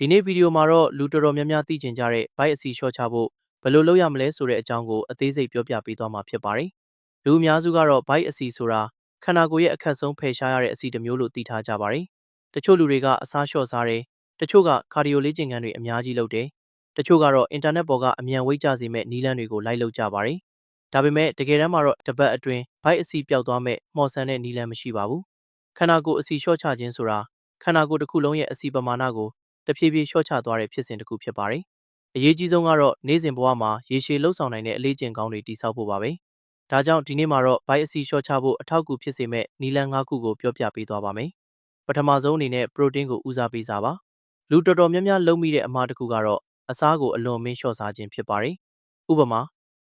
ဒီနေ့ဗီဒီယိုမှာတော့လူတော်တော်များများသိကျင်ကြတဲ့ bite အစီလျှော့ချဖို့ဘယ်လိုလုပ်ရမလဲဆိုတဲ့အကြောင်းကိုအသေးစိတ်ပြောပြပေးသွားမှာဖြစ်ပါတယ်။လူအများစုကတော့ bite အစီဆိုတာခန္ဓာကိုယ်ရဲ့အခက်ဆုံးဖယ်ရှားရတဲ့အစီတစ်မျိုးလို့သိထားကြပါတယ်။တချို့လူတွေကအစားလျှော့စားတယ်။တချို့ကကာဒီယိုလေ့ကျင့်ခန်းတွေအများကြီးလုပ်တယ်။တချို့ကတော့အင်တာနက်ပေါ်ကအမြန်ဝိတ်ကျစေမဲ့နည်းလမ်းတွေကိုလိုက်လုပ်ကြပါတယ်။ဒါပေမဲ့တကယ်တမ်းမှာတော့တစ်ပတ်အတွင်း bite အစီပျောက်သွားမဲ့မှော်ဆန်တဲ့နည်းလမ်းမရှိပါဘူး။ခန္ဓာကိုယ်အစီလျှော့ချခြင်းဆိုတာခန္ဓာကိုယ်တစ်ခုလုံးရဲ့အစီပမာဏကိုတဖြည်းဖြည်းလျှော့ချသွားတဲ့ဖြစ်စဉ်တစ်ခုဖြစ်ပါတယ်။အရေးကြီးဆုံးကတော့နေ့စဉ်ဘဝမှာရေရှည်လှုပ်ဆောင်နိုင်တဲ့အလေးကျင့်ကောင်းတွေတည်ဆောက်ဖို့ပါပဲ။ဒါကြောင့်ဒီနေ့မှာတော့ဘိုက်အစီလျှော့ချဖို့အထောက်အကူဖြစ်စေမဲ့နည်းလမ်း၅ခုကိုပြောပြပေးသွားပါမယ်။ပထမဆုံးအနေနဲ့ပရိုတင်းကိုဦးစားပေးစားပါ။လူတော်တော်များများလုံးမိတဲ့အမှားတစ်ခုကတော့အစားကိုအလွန်မင်းလျှော့စားခြင်းဖြစ်ပါတယ်။ဥပမာ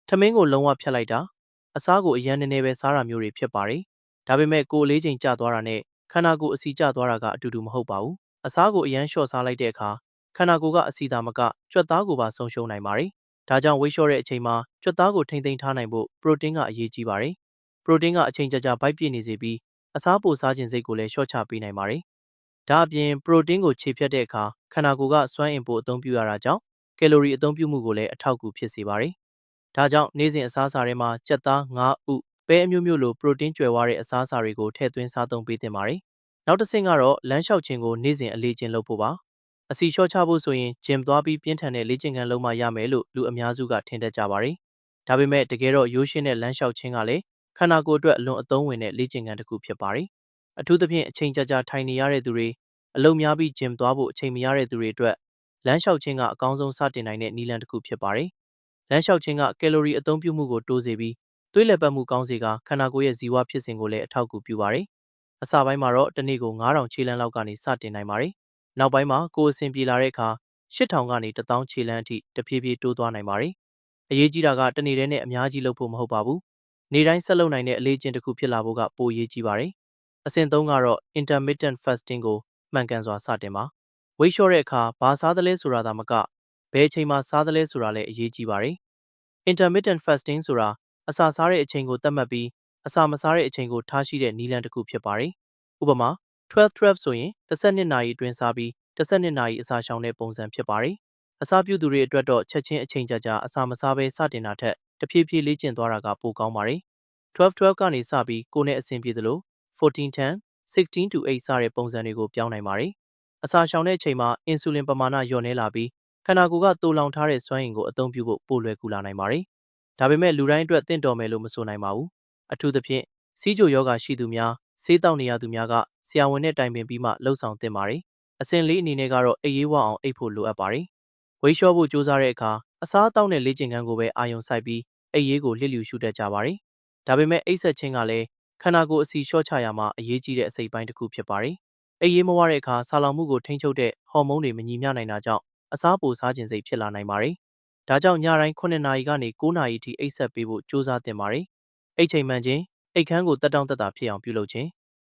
ထမင်းကိုလုံးဝဖြတ်လိုက်တာအစားကိုအရန်နည်းနည်းပဲစားတာမျိုးတွေဖြစ်ပါတယ်။ဒါပေမဲ့ကိုယ်လေးချိန်ကျသွားတာနဲ့ခန္ဓာကိုယ်အစီကျသွားတာကအတူတူမဟုတ်ပါဘူး။အစားကိုအရန်လျှော့စားလိုက်တဲ့အခါခန္ဓာကိုယ်ကအစီသာမကကြွက်သားကိုပါဆုံးရှုံးနိုင်ပါတယ်။ဒါကြောင့်ဝိတ်လျှော့တဲ့အချိန်မှာကြွက်သားကိုထိမ့်သိမ်းထားနိုင်ဖို့ပရိုတင်းကအရေးကြီးပါတယ်။ပရိုတင်းကအချိန်ကြာကြာဗိုက်ပြည့်နေစေပြီးအစားပိုစားခြင်းစိတ်ကိုလည်းလျှော့ချပေးနိုင်ပါတယ်။ဒါအပြင်ပရိုတင်းကိုခြေဖြတ်တဲ့အခါခန္ဓာကိုယ်ကစွမ်းအင်ပိုအသုံးပြုရတာကြောင့်ကယ်လိုရီအသုံးပြုမှုကိုလည်းအထောက်အကူဖြစ်စေပါတယ်။ဒါကြောင့်နေ့စဉ်အစားအစာတွေမှာကြက်သားငါးဥပဲအမျိုးမျိုးလိုပရိုတင်းကျွယ်ဝတဲ့အစားအစာတွေကိုထည့်သွင်းစားသုံးပေးသင့်ပါတယ်။နောက်တစ်ဆင့်ကတော့လမ်းလျှောက်ခြင်းကိုနေ့စဉ်အလေးကျင့်လုပ်ဖို့ပါ။အစီလျှော့ချဖို့ဆိုရင်ဂျင်သွားပြီးပြင်းထန်တဲ့လေ့ကျင့်ခန်းလုံးမှရမယ်လို့လူအများစုကထင်တတ်ကြပါတယ်။ဒါပေမဲ့တကယ်တော့ရိုးရှင်းတဲ့လမ်းလျှောက်ခြင်းကလည်းခန္ဓာကိုယ်အတွက်အလွန်အသုံးဝင်တဲ့လေ့ကျင့်ခန်းတစ်ခုဖြစ်ပါတယ်။အထူးသဖြင့်အချိန်ကြာကြာထိုင်နေရတဲ့သူတွေအလုပ်များပြီးဂျင်သွားဖို့အချိန်မရတဲ့သူတွေအတွက်လမ်းလျှောက်ခြင်းကအကောင်းဆုံးစတင်နိုင်တဲ့နည်းလမ်းတစ်ခုဖြစ်ပါတယ်။လမ်းလျှောက်ခြင်းကကယ်လိုရီအသုံးပြုမှုကိုတိုးစေပြီးသွေးလည်ပတ်မှုကောင်းစေကခန္ဓာကိုယ်ရဲ့ဇီဝဖြစ်စဉ်ကိုလည်းအထောက်အကူပြုပါတယ်။အစပိုင်းမှာတော့တစ်နေ့ကို9000ခြေလမ်းလောက်ကနေစတင်နိုင်ပါတယ်။နောက်ပိုင်းမှာကိုယ်အဆင်ပြေလာတဲ့အခါ8000ကနေ1000ခြေလမ်းအထိတဖြည်းဖြည်းတိုးသွားနိုင်ပါတယ်။အရေးကြီးတာကတနေ့တည်းနဲ့အများကြီးလုပ်ဖို့မဟုတ်ပါဘူး။နေ့တိုင်းဆက်လုပ်နိုင်တဲ့အလေးအကျင့်တစ်ခုဖြစ်လာဖို့ကပိုအရေးကြီးပါတယ်။အဆင့်3ကတော့ intermittent fasting ကိုမှန်ကန်စွာစတင်ပါ။ဝိတ်လျှော့တဲ့အခါဘာစားသလဲဆိုတာသာမကဘယ်အချိန်မှာစားသလဲဆိုတာလည်းအရေးကြီးပါတယ်။ intermittent fasting ဆိုတာအစာစားတဲ့အချိန်ကိုသတ်မှတ်ပြီးအစာမစားတဲ့အချိန်ကိုထားရှိတဲ့နည်းလမ်းတစ်ခုဖြစ်ပါတယ်။ဥပမာ12-12ဆိုရင်12နာရီအတွင်းစားပြီး12နာရီအစာရှောင်တဲ့ပုံစံဖြစ်ပါတယ်။အစာပြုသူတွေအတွက်တော့ချက်ချင်းအချိန်ကြာကြာအစာမစားဘဲစတင်တာထက်တဖြည်းဖြည်းလေ့ကျင့်သွားတာကပိုကောင်းပါတယ်။12-12ကနေစပြီးကိုယ်နဲ့အဆင်ပြေသလို14-10, 16-8စတဲ့ပုံစံတွေကိုပြောင်းနိုင်ပါတယ်။အစာရှောင်တဲ့အချိန်မှာအင်ဆူလင်ပမာဏလျော့နည်းလာပြီးခန္ဓာကိုယ်ကတိုးလောင်ထားတဲ့စွမ်းအင်ကိုအသုံးပြုဖို့ပိုလွယ်ကူလာနိုင်ပါတယ်။ဒါပေမဲ့လူတိုင်းအတွက်သင့်တော်မယ်လို့မဆိုနိုင်ပါဘူး။အထူးသဖြင့်ဆီးချိုယောဂရှိသူများဆေးတောက်နေရသူများကဆရာဝန်နဲ့တိုင်ပင်ပြီးမှလှုပ်ဆောင်သင့်ပါတယ်။အစဉ်လေးအနေနဲ့ကတော့အိပ်ရေးဝအောင်အိပ်ဖို့လိုအပ်ပါတယ်။ဝိတ်လျှော့ဖို့ကြိုးစားတဲ့အခါအစားအသောက်နဲ့လေ့ကျင့်ခန်းကိုပဲအာရုံစိုက်ပြီးအိပ်ရေးကိုလျစ်လျူရှုတတ်ကြပါတယ်။ဒါပေမဲ့အိပ်ဆက်ခြင်းကလည်းခန္ဓာကိုယ်အစီလျှော့ချရာမှာအရေးကြီးတဲ့အစိတ်ပိုင်းတစ်ခုဖြစ်ပါတယ်။အိပ်ရေးမဝတဲ့အခါဆာလောင်မှုကိုထိန်းချုပ်တဲ့ဟော်မုန်းတွေမညီမျှနိုင်တာကြောင့်အစားပိုစားခြင်းစိတ်ဖြစ်လာနိုင်ပါတယ်။ဒါကြောင့်ညတိုင်း9နာရီကနေ9နာရီအထိအိပ်ဆက်ပေးဖို့ကြိုးစားသင့်ပါတယ်။အိပ်ချိန်မှန်ခြင်းအိပ်ခန်းကိုတက်တောင့်တက်တာဖြစ်အောင်ပြုလုပ်ခြင်း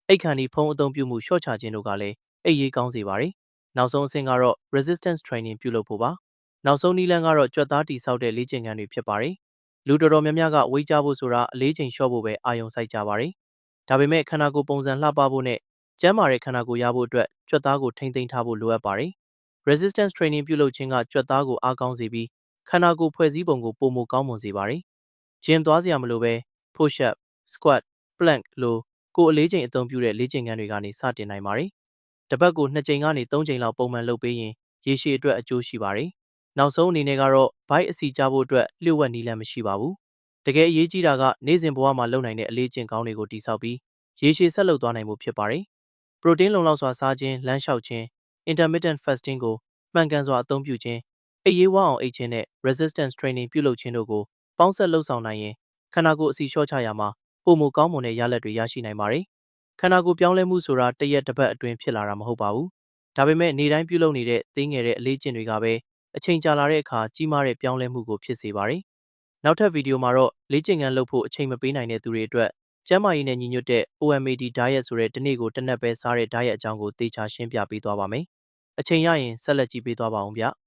အိပ်ခန်းဒီဖုံးအသုံးပြုမှုလျှော့ချခြင်းတို့ကလည်းအိပ်ရေးကောင်းစေပါတယ်။နောက်ဆုံးအဆင့်ကတော့ resistance training ပြုလုပ်ဖို့ပါ။နောက်ဆုံးနည်းလမ်းကတော့ကြွက်သားတိဆောက်တဲ့လေ့ကျင့်ခန်းတွေဖြစ်ပါတယ်။လူတော်တော်များများကဝေးကြဖို့ဆိုတာအလေးချိန်လျှော့ဖို့ပဲအာရုံစိုက်ကြပါတယ်။ဒါပေမဲ့ခန္ဓာကိုယ်ပုံစံလှပဖို့နဲ့ကျန်းမာတဲ့ခန္ဓာကိုယ်ရဖို့အတွက်ကြွက်သားကိုထိမ့်သိမ်းထားဖို့လိုအပ်ပါတယ်။ resistance training ပြုလုပ်ခြင်းကကြွက်သားကိုအားကောင်းစေပြီးခန္ဓာကိုယ်ဖွဲ့စည်းပုံကိုပိုမိုကောင်းမွန်စေပါတယ်။ဂျင်သွားစရာမလိုပဲ push up, squat, plank လိုကိုယ်အလေးချိန်အသုံးပြုတဲ့လေ့ကျင့်ခန်းတွေကနေစတင်နိုင်ပါတယ်။တစ်ပတ်ကို2ချိန်ကနေ3ချိန်လောက်ပုံမှန်လုပ်ပေးရင်ရေရှည်အတွက်အကျိုးရှိပါတယ်။နောက်ဆုံးအနေနဲ့ကတော့ဘိုက်အစီကျဖို့အတွက်လျှို့ဝှက်နည်းလမ်းမရှိပါဘူး။တကယ်အရေးကြီးတာကနေ့စဉ်ဘဝမှာလုပ်နိုင်တဲ့အလေးအကျင့်ကောင်းတွေကိုတည်ဆောက်ပြီးရေရှည်ဆက်လုပ်သွားနိုင်ဖို့ဖြစ်ပါတယ်။ပရိုတင်းလုံလောက်စွာစားခြင်းလမ်းလျှောက်ခြင်း intermittent fasting ကိုမှန်ကန်စွာအသုံးပြုခြင်းအိပ်ရေးဝအောင်အိပ်ခြင်းနဲ့ resistance training ပြုလုပ်ခြင်းတို့ကိုပေါင်းဆက်လှုပ်ဆောင်နိုင်ရင်ခန္ဓာကိုယ်အစီလျှော့ချရာမှာပိုမိုကောင်းမွန်တဲ့ရလဒ်တွေရရှိနိုင်ပါတယ်။ခန္ဓာကိုယ်ပြောင်းလဲမှုဆိုတာတစ်ရက်တစ်ပတ်အတွင်းဖြစ်လာတာမဟုတ်ပါဘူး။ဒါပေမဲ့နေ့တိုင်းပြုလုပ်နေတဲ့သေးငယ်တဲ့အလေးကျင့်တွေကပဲအချိန်ကြာလာတဲ့အခါကြီးမားတဲ့ပြောင်းလဲမှုကိုဖြစ်စေပါတယ်။နောက်ထပ်ဗီဒီယိုမှာတော့လေ့ကျင့်ခန်းလုပ်ဖို့အချိန်မပေးနိုင်တဲ့သူတွေအတွက်ကျန်းမာရေးနဲ့ညီညွတ်တဲ့ OMAD diet ဆိုတဲ့တစ်နေ့ကိုတစ်နက်ပဲစားတဲ့ diet အကြောင်းကိုသေချာရှင်းပြပေးသွားပါမယ်။အချိန်ရရင်ဆက်လက်ကြည့်ပေးသွားပါဦးဗျ။